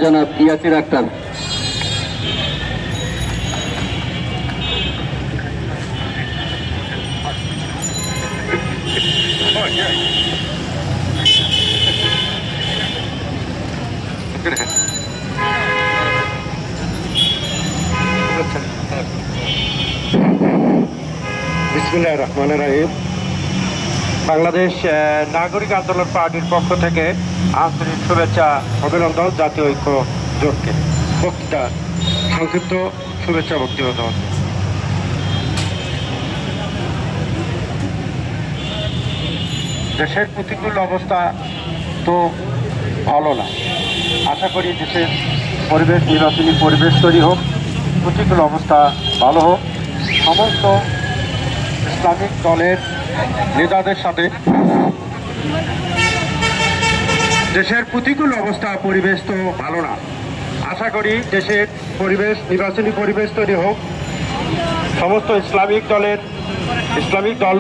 জনাব ইয়াসির আক্তার। বিসমিল্লাহির রহমানির রহিম। বাংলাদেশ নাগরিক আন্দোলন পার্টির পক্ষ থেকে আন্তরিক শুভেচ্ছা অভিনন্দন জাতীয় ঐক্য জোটকে। বক্তৃতা সংক্ষিপ্ত শুভেচ্ছা বক্তব্য। দেশের প্রতিকূল অবস্থা তো ভালো না। আশা করি দেশের পরিবেশ, নির্বাচনী পরিবেশ তৈরি হোক, প্রতিকূল অবস্থা ভালো হোক। সমস্ত ইসলামিক দলের নেতাদের সাথে দেশের প্রতিকূল অবস্থা, পরিবেশ তো ভালো না। আশা করি দেশের পরিবেশ, নির্বাচনী পরিবেশ তৈরি হোক। সমস্ত ইসলামিক দল